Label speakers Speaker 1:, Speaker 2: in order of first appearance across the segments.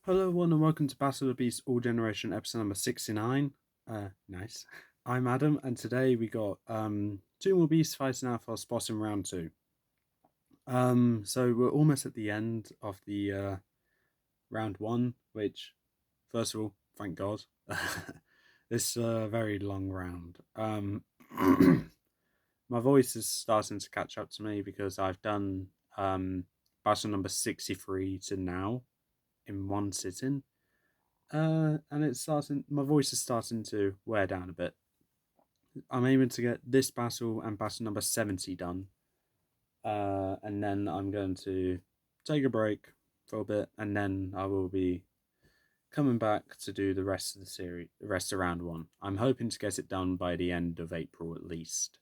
Speaker 1: Hello, everyone, and welcome to Battle of the Beast All Generation episode number 69. Nice. I'm Adam, and today we got two more beasts fighting out for our spot in round two. So we're almost at the end of the round one, which, first of all, thank God. This very long round. My voice is starting to catch up to me because I've done battle number 63 to now in one sitting. And it's starting. My voice is starting to wear down a bit. I'm aiming to get this battle and battle number 70 done, and then I'm going to take a break for a bit, and then I will be coming back to do the rest of the series, the rest of round one. I'm hoping to get it done by the end of April at least.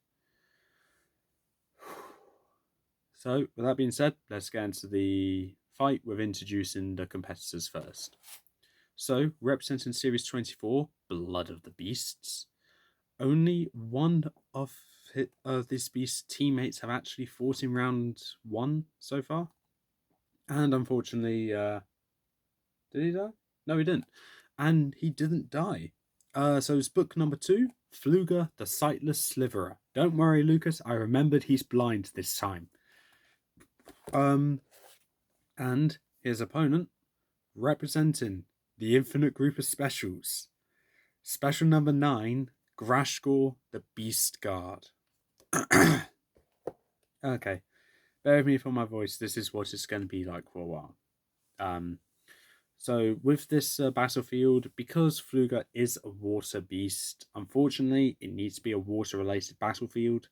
Speaker 1: So, with that being said, let's get into the fight with introducing the competitors first. So, representing Series 24, Blood of the Beasts, only one of this beast's teammates have actually fought in round one so far. And unfortunately, did he die? No, he didn't. And he didn't die. So it's book number 2, Fluger, the Sightless Sliverer. Don't worry, Lucas, I remembered he's blind this time. And his opponent, representing the Infinite Group of Specials, special number 9, Grashkor, the Beast Guard. Okay, bear with me for my voice. This is what it's going to be like for a while. So with this battlefield, because Fluger is a water beast, unfortunately, it needs to be a water-related battlefield.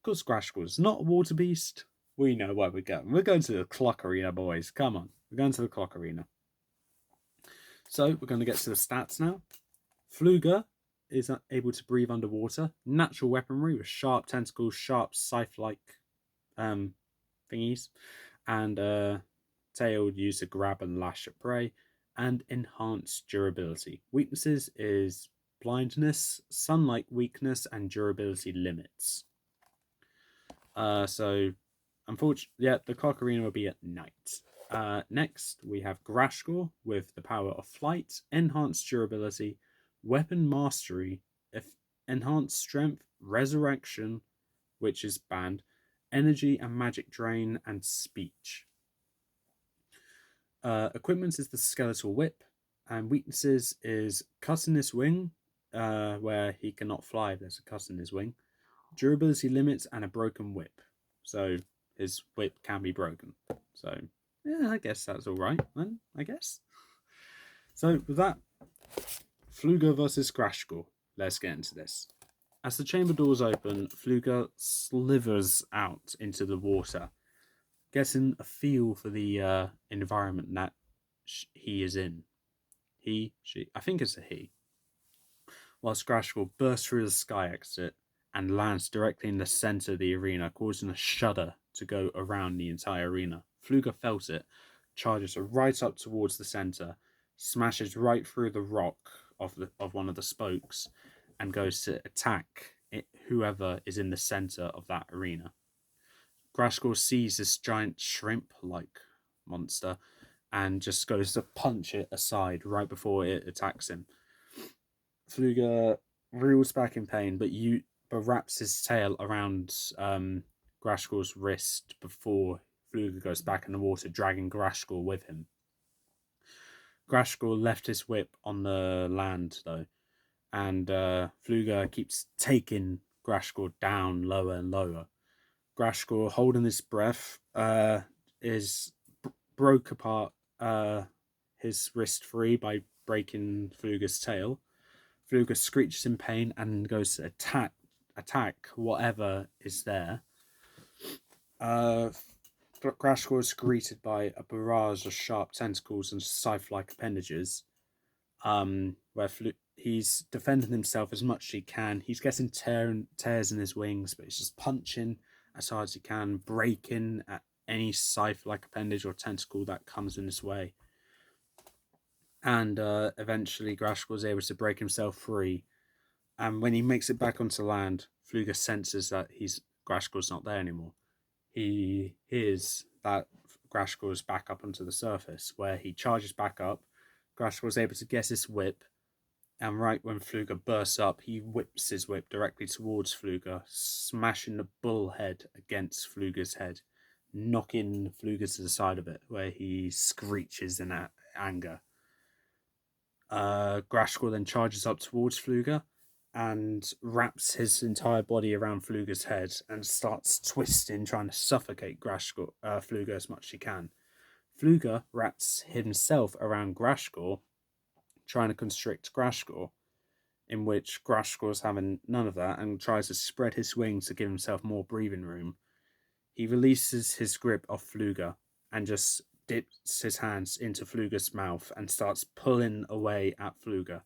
Speaker 1: Because Grashkor is not a water beast, we know where we're going. We're going to the clock arena, boys. Come on, we're going to the clock arena. So we're going to get to the stats now. Fluger is able to breathe underwater. Natural weaponry with sharp tentacles, sharp scythe-like thingies, and tail used to grab and lash at prey, and enhanced durability. Weaknesses is blindness, sunlight weakness, and durability limits. So, unfortunately, yeah, the clock arena will be at night. Next, we have Grashkor with the power of flight, enhanced durability, weapon mastery, enhanced strength, resurrection, which is banned, energy and magic drain, and speech. Equipment is the skeletal whip, and weaknesses is cut in his wing, where he cannot fly. There's a cut in his wing. Durability limits and a broken whip, so his whip can be broken. So yeah, I guess that's all right then. I guess. So with that, Fluger versus Grashkor. Let's get into this. As the chamber doors open, Fluger slithers out into the water, getting a feel for the environment that he is in. He, she, I think it's a he. Whilst Grashkor bursts through the sky exit and lands directly in the center of the arena, causing a shudder to go around the entire arena. Fluger felt it, charges right up towards the center, smashes right through the rock of one of the spokes, and goes to attack whoever is in the center of that arena. Grashkor sees this giant shrimp-like monster and just goes to punch it aside right before it attacks him. Fluger reels back in pain, but wraps his tail around Grashkor's wrist before Fluger goes back in the water, dragging Grashkor with him. Grashkor left his whip on the land, though, and Fluger keeps taking Grashkor down lower and lower. Grashkor, holding his breath, broke apart his wrist free by breaking Fluger's tail. Fluger screeches in pain and goes to attack whatever is there. Grashkor is greeted by a barrage of sharp tentacles and scythe-like appendages, where he's defending himself as much as he can. He's getting tears in his wings, but he's just punching as hard as he can, breaking at any scythe-like appendage or tentacle that comes in his way. And eventually Grashkor is able to break himself free. And when he makes it back onto land, Fluger senses that Grashkor's not there anymore. He hears that Grashkor is back up onto the surface, where he charges back up, Grashkor was able to get his whip, and right when Fluger bursts up, he whips his whip directly towards Fluger, smashing the bull head against Fluger's head, knocking Fluger to the side of it, where he screeches in anger. Grashkor then charges up towards Fluger and wraps his entire body around Fluger's head and starts twisting, trying to suffocate Fluger as much as he can. Fluger wraps himself around Grashkor, trying to constrict Grashkor, in which Grashkor's having none of that and tries to spread his wings to give himself more breathing room. He releases his grip off Fluger and just dips his hands into Fluger's mouth and starts pulling away at Fluger.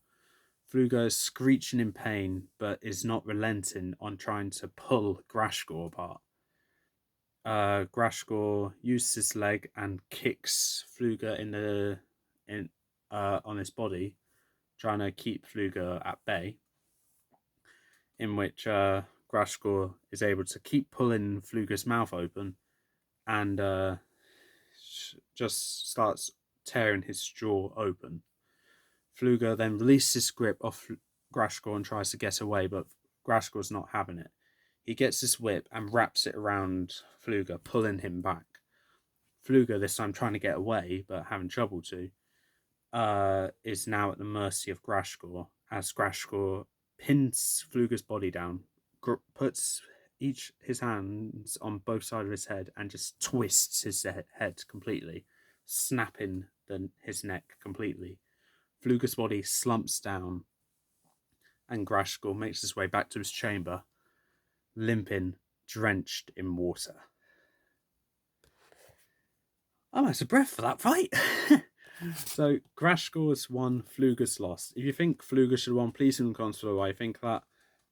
Speaker 1: Fluger is screeching in pain, but is not relenting on trying to pull Grashkor apart. Grashkor uses his leg and kicks Fluger on his body, trying to keep Fluger at bay. In which Grashkor is able to keep pulling Fluger's mouth open and just starts tearing his jaw open. Fluger then releases his grip off Grashkor and tries to get away, but Grashkor's not having it. He gets his whip and wraps it around Fluger, pulling him back. Fluger, this time trying to get away, but having trouble to, is now at the mercy of Grashkor, as Grashkor pins Fluger's body down, puts his hands on both sides of his head, and just twists his head completely, snapping his neck completely. Fluger's body slumps down, and Grashkor makes his way back to his chamber, limping, drenched in water. I'm out of breath for that fight. So Grashkor's won, Fluger's lost. If you think Fluger should have won, please leave in the comments below. I think that,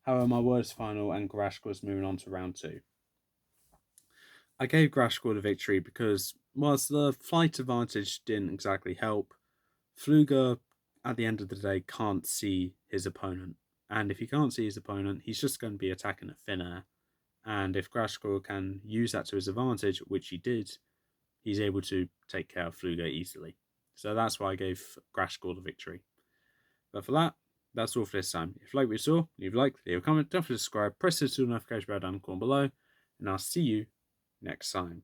Speaker 1: however, my word is final and Grashkor's moving on to round 2. I gave Grashkor the victory because whilst the flight advantage didn't exactly help, Fluger at the end of the day can't see his opponent. And if he can't see his opponent, he's just going to be attacking at thin air. And if Grashkor can use that to his advantage, which he did, he's able to take care of Fluger easily. So that's why I gave Grashkor the victory. But for that, that's all for this time. If you like what you saw, leave a like, leave a comment, don't forget to subscribe, press the notification bell down the corner below, and I'll see you next time.